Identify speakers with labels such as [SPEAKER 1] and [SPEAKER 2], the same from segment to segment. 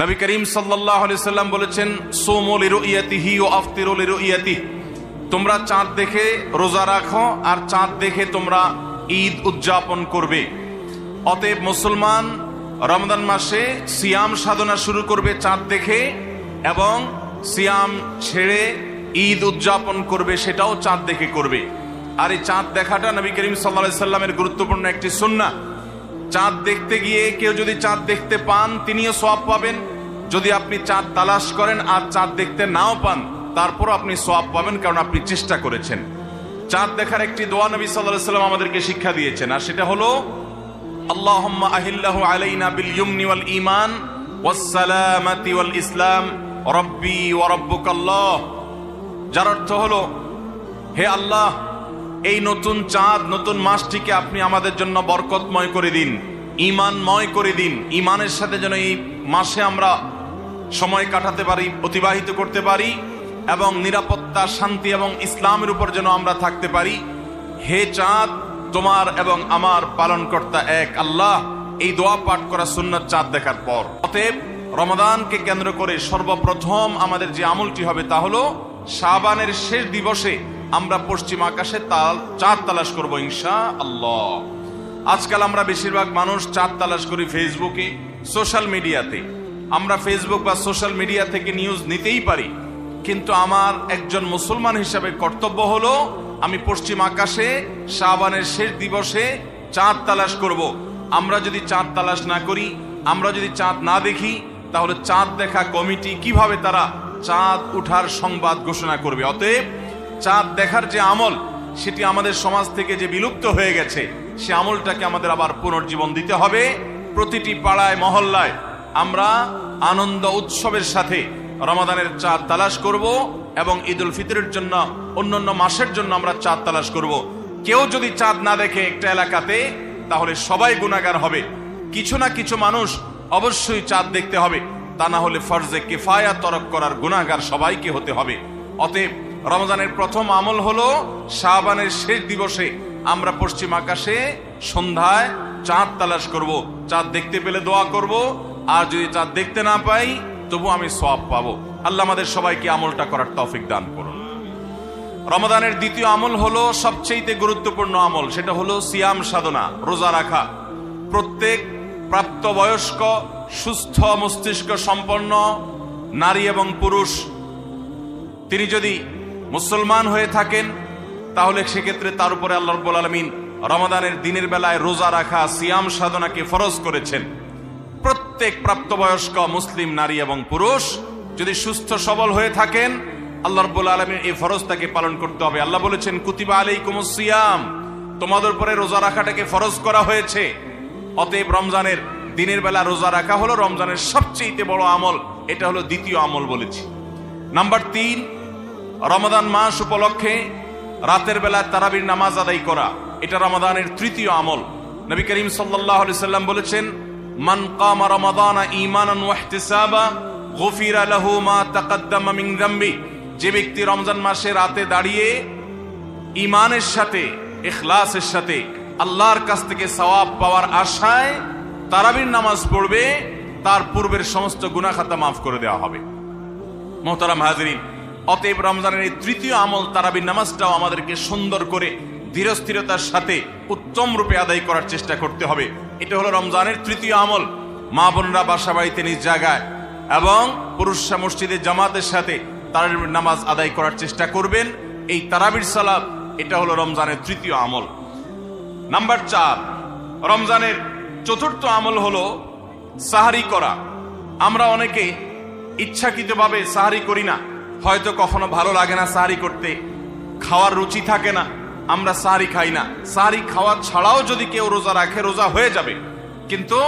[SPEAKER 1] নবী করিম সাল্লাল্লাহু আলাইহি সাল্লাম বলেছেন, সুমু লিরুইয়াতিহি ওয়া আফতিরু লিরুইয়াতিহি, তোমরা চাঁদ দেখে রোজা রাখো আর চাঁদ দেখে তোমরা ঈদ উদযাপন করবে। অতএব মুসলমান রমজান মাসে সিয়াম সাধনা শুরু করবে চাঁদ দেখে, এবং সিয়াম ছেড়ে ঈদ উদযাপন করবে সেটাও চাঁদ দেখে করবে। আর এই চাঁদ দেখাটা নবী করিম সাল্লাল্লাহু আলাইহি সাল্লামের গুরুত্বপূর্ণ একটি সুন্নাহ। চাঁদ দেখতে গিয়ে কেউ যদি চাঁদ দেখতে পান তিনিও সওয়াব পাবেন। যদি আপনি চাঁদ তালাশ করেন আর চাঁদ দেখতে নাও পান, তারপরও আপনি সওয়াব পাবেন, কারণ আপনি চেষ্টা করেছেন। চাঁদ দেখার একটি দোয়া নবী সাল্লাল্লাহু আলাইহি সাল্লাম আমাদেরকে শিক্ষা দিয়েছেন, আর সেটা হলো আল্লাহুম্মা আহিল্লাহু আলাইনা বিল ইয়ুমনি ওয়াল ঈমান ওয়াস সালামাতি ওয়াল ইসলাম রাব্বি ওয়া রাব্বুকাল্লাহ। যার অর্থ হলো, হে আল্লাহ, এই নতুন চাঁদ, নতুন মাসটিকে আপনি আমাদের জন্য বরকতময় করে দিন, ঈমানময় করে দিন। ঈমানের সাথে যেন এই মাসে আমরা সময় কাটাতে পারি, অতিবাহিত করতে পারি, এবং নিরাপত্তা, শান্তি এবং ইসলামের উপর যেন আমরা থাকতে পারি। হে চাঁদ, তোমার এবং আমার পালনকর্তা এক আল্লাহ। এই দোয়া পাঠ করা সুন্নাত চাঁদ দেখার পর। অতএব রমাদানকে কেন্দ্র করে সর্বপ্রথম আমাদের যে আমলটি হবে তা হলো শাবানের শেষ দিবসে আমরা পশ্চিম আকাশে চাঁদ তালাশ করবো ইনশাআল্লাহ। আজকাল আমরা বেশিরভাগ মানুষ চাঁদ তালাশ করি ফেসবুকে, সোশ্যাল মিডিয়াতে। আমরা ফেসবুক বা সোশ্যাল মিডিয়া থেকে নিউজ নিতেই পারি, কিন্তু আমার একজন মুসলমান হিসাবে কর্তব্য হলো আমি পশ্চিম আকাশে শাবানের শেষ দিবসে চাঁদ তালাশ করব। আমরা যদি চাঁদ তালাশ না করি, আমরা যদি চাঁদ না দেখি, তাহলে চাঁদ দেখা কমিটি কিভাবে তারা চাঁদ উঠার সংবাদ ঘোষণা করবে? অতএব চাঁদ দেখার যে আমল, সেটি আমাদের সমাজ থেকে যে বিলুপ্ত হয়ে গেছে, সে আমলটাকে আমাদের আবার পুনর্জীবন দিতে হবে। প্রতিটি পাড়ায় মহল্লায় আমরা আনন্দ উৎসবের সাথে রমাদানের চাঁদ তালাশ করব, এবং ঈদুল ফিতরের জন্য, অন্যান্য মাসের জন্য আমরা চাঁদ তালাশ করব। কেউ যদি চাঁদ না দেখে একটা এলাকাতে, তাহলে সবাই গুনাহগার হবে। কিছু না কিছু মানুষ অবশ্যই চাঁদ দেখতে হবে, তা না হলে ফরজে কিফায়া তরক করার গুনাহগার সবাইকে হতে হবে। অতএব রমজানের প্রথম আমল হলো শাবানের শেষ দিবসে আমরা পশ্চিম আকাশে সন্ধ্যায় চাঁদ তালাশ করব। চাঁদ দেখতে পেলে দোয়া করব, আর যদি চাঁদ দেখতে না পাই তবু আমি সওয়াব পাবো। আল্লাহ আমাদের সবাইকে আমলটা করার তৌফিক দান করুন। রমাদানের দ্বিতীয় আমল হলো সবচেয়ে গুরুত্বপূর্ণ আমল, সেটা হলো সিয়াম সাধনা, রোজা রাখা। প্রত্যেক প্রাপ্তবয়স্ক, সুস্থ মস্তিষ্ক সম্পন্ন নারী এবং পুরুষ, তিনি যদি মুসলমান হয়ে থাকেন, তাহলে সেক্ষেত্রে তার উপরে আল্লাহ রাব্বুল আলামিন রমাদানের দিনের বেলায় রোজা রাখা, সিয়াম সাধনাকে ফরজ করেছেন। প্রত্যেক প্রাপ্তবয়স্ক মুসলিম নারী এবং পুরুষ যদি সুস্থ সবল হয়ে থাকেন, আল্লাহ রাব্বুল আলামিন এই ফরজটাকে পালন করতে হবে। আল্লাহ বলেছেন, কুতিবা আলাইকুমুস সিয়াম, তোমাদের উপরে রোজা রাখাটাকে ফরজ করা হয়েছে। অতএব রমজানের দিনের বেলা রোজা রাখা হলো রমজানের সবচেয়ে বড় আমল। এটা হলো দ্বিতীয় আমল বলেছি। নাম্বার 3, রমাদান মাস উপলক্ষে রাতের বেলা তারাবির নামাজ আদায় করা, এটা রমাদানের তৃতীয় আমল। নবী করিম সাল্লাল্লাহু আলাইহি সাল্লাম বলেছেন, মান কামা রমাদানা ঈমানান ওয়া ইহতিসাবা গুফিরা লাহু মা তাকাদ্দামা মিন যামবি। যে ব্যক্তি রমজান মাসে রাতে দাঁড়িয়ে ঈমানের সাথে, ইখলাসের সাথে আল্লাহর কাছ থেকে সওয়াব পাওয়ার আশায় তারাবির নামাজ পড়বে, তার পূর্বের সমস্ত গুনাহ খাতা মাফ করে দেওয়া হবে। মোহতারাম হাজিরিন, অতএব রমজানের এই তৃতীয় আমল তারাবির নামাজটাও আমাদেরকে সুন্দর করে ধীরস্থিরতার সাথে উত্তম রূপে আদায় করার চেষ্টা করতে হবে। এটা হলো রমজানের তৃতীয় আমল। মা বোনরা বাসা বাড়িতে নিজ জায়গায় এবং পুরুষরা মসজিদে জামাতের সাথে তারাবির নামাজ আদায় করার চেষ্টা করবেন। এই তারাবির সালাত, এটা হলো রমজানের তৃতীয় আমল। নাম্বার 4, রমজানের চতুর্থ আমল হলো সাহারি করা। আমরা অনেকে ইচ্ছাকৃতভাবে সাহারি করি না, হয়তো কখনো ভালো লাগে না সাহারি করতে, খাওয়ার রুচি থাকে না, আমরা সাহারি খাই না। সাহারি খাওয়া ছাড়াও যদি কেউ রোজা রাখে, রোজা হয়ে যাবে, কিন্তু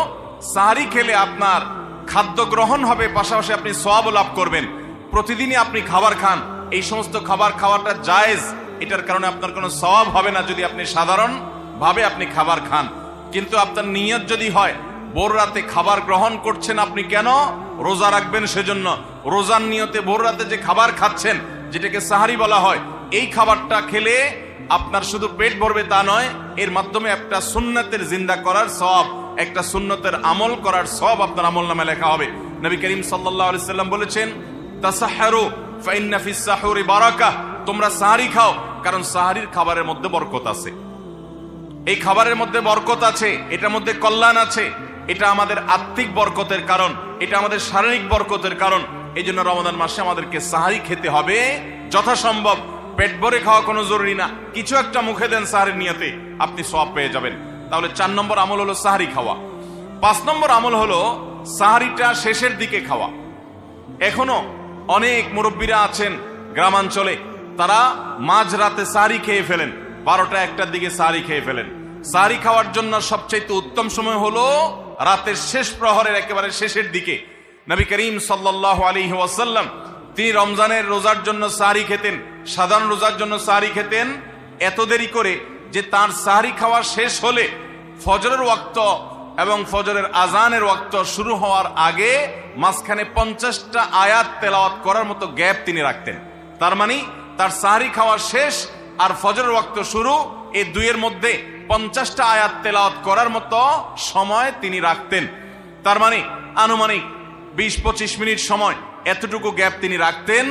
[SPEAKER 1] সাহারি খেলে আপনার খাদ্য গ্রহণ হবে, পাশাপাশি আপনি সওয়াব লাভ করবেন। প্রতিদিনই আপনি খাবার খান, এই সমস্ত খাবার খাওয়াটা জায়েজ, এটার কারণে আপনার কোনো সওয়াব হবে না যদি আপনি সাধারণ ভাবে আপনি খাবার খান। কিন্তু আপনার নিয়ত যদি হয় ভোর রাতে খাবার গ্রহণ করছেন, আপনি কেন রোজা রাখবেন, সেজন্য রোজার নিয়তে ভোর রাতে যে খাবার খাচ্ছেন, যেটাকে সাহারি বলা হয়, এই খাবারটা খেলে আপনার শুধু পেট ভরবে তা নয়, এর মাধ্যমে একটা সুন্নতের জিন্দা করার সওয়াব, একটা সুন্নতের আমল করার সওয়াব আপনার আমল নামে লেখা হবে। নবী করিম সাল্লাল্লাহু আলাইহি সাল্লাম বলেছেন, তাসাহহারু ফাইন্না ফিস সাহুরি বারাকাহ, তোমরা সাহরি খাও কারণ সাহরির খাবারের মধ্যে বরকত আছে। এই খাবারের মধ্যে বরকত আছে, এটার মধ্যে কল্যাণ আছে। এটা আমাদের আত্মিক বরকতের কারণ, এটা আমাদের শারীরিক বরকতের কারণ। এই জন্য রমাদান মাসে আমাদেরকে সাহরি খেতে হবে যথাসম্ভব। পেট ভরে খাওয়া কোনো জরুরি না, কিছু একটা মুখে দেন সাহরির নিয়তে, আপনি সওয়াব পেয়ে যাবেন। তাহলে 4 নম্বর আমল হলো সাহরি খাওয়া। 5 নম্বর আমল হলো সাহরিটা শেষের দিকে খাওয়া। এখনো অনেক মুরব্বীরা আছেন গ্রামাঞ্চলে, তারা মাঝরাতে সাহরি খেয়ে ফেলেন, 12টা 1টার দিকে সাহরি খেয়ে ফেলেন। সাহরি খাওয়ার জন্য সবচেয়ে উত্তম সময় হলো রাতের শেষ প্রহরের একেবারে শেষের দিকে। নবী করিম সাল্লাল্লাহু আলাইহি ওয়াসাল্লাম তিনি রমজানের রোজার জন্য সাহরি খেতেন, সাধারণ রোজার জন্য সাহরি খেতেন এত দেরি করে যে তার সাহরি খাওয়া শেষ হলে ফজরের ওয়াক্ত এবং ফজরের আজানের ওয়াক্ত শুরু হওয়ার আগে মাঝখানে 50টা আয়াত তেলাওয়াত করার মতো গ্যাপ তিনি রাখতেন। তার মানে তার সাহরি খাওয়া শেষ আর ফজরের ওয়াক্ত শুরু, এই দুইয়ের মধ্যে 50টা আয়াত তেলাওয়াত করার মতো সময় তিনি রাখতেন। তার মানে আনুমানিক 20-25 মিনিট সময় এতটুকু গ্যাপ তিনি রাখতেন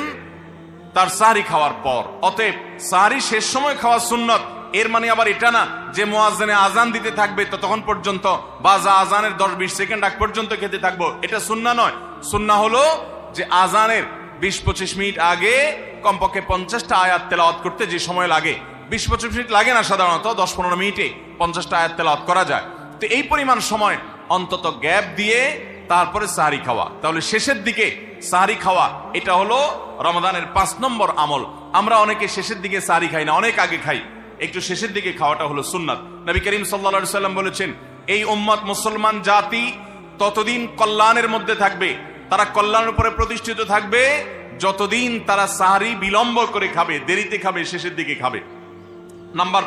[SPEAKER 1] তার সাহরি খাওয়ার পর। অতএব সাহরি শেষ সময় খাওয়া সুন্নত। এর মানে আবার এটা না যে মুয়াজ্জিনে আজান দিতে থাকবে ততক্ষণ পর্যন্ত বা আজানের 10-20 সেকেন্ড আগ পর্যন্ত খেতে থাকবো, এটা সুন্নাহ নয়। সুন্নাহ হলো যে আজানের 20-25 মিনিট আগে কমপক্ষে 50টা আয়াত তেলাওয়াত করতে যে সময় লাগে, 20-25 মিনিট লাগে না, সাধারণত 10-15 মিনিটে 50টা আয়াত তেলাওয়াত করা যায়। তো এই পরিমাণ সময় অন্তত গ্যাপ দিয়ে তারপরে সাহরি খাওয়া। তাহলে শেষের দিকে সাহরি খাওয়া এটা হলো রমাদানের 5 নম্বর আমল। আমরা অনেকে শেষের দিকে সাহরি খাই না, অনেক আগে খাই। একটু শেষের দিকে খাওয়াটা হলো সুন্নাত। নবী করিম সাল্লাল্লাহু আলাইহি সাল্লাম বলেছেন, এই উম্মত মুসলমান জাতি ততদিন কল্যাণের মধ্যে থাকবে, তারা কল্যাণের উপরে প্রতিষ্ঠিত থাকবে যতদিন তারা সাহরি বিলম্ব করে খাবে, দেরিতে খাবে, শেষের দিকে খাবে। নাম্বার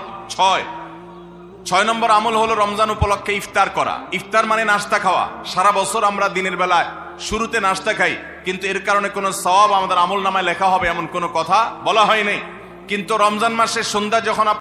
[SPEAKER 1] 6 নম্বর আমল হলো রমজান উপলক্ষে ইফতার করা। ইফতার মানে নাস্তা খাওয়া। সারা বছর আমরা দিনের বেলায় শুরুতে নাস্তা খাই, কিন্তু এর কারণে কোনো সওয়াব আমাদের আমল নামায় লেখা হবে এমন কোনো কথা বলা হয় নাই। কিন্তু রমজান মাসের সন্ধ্যা যখন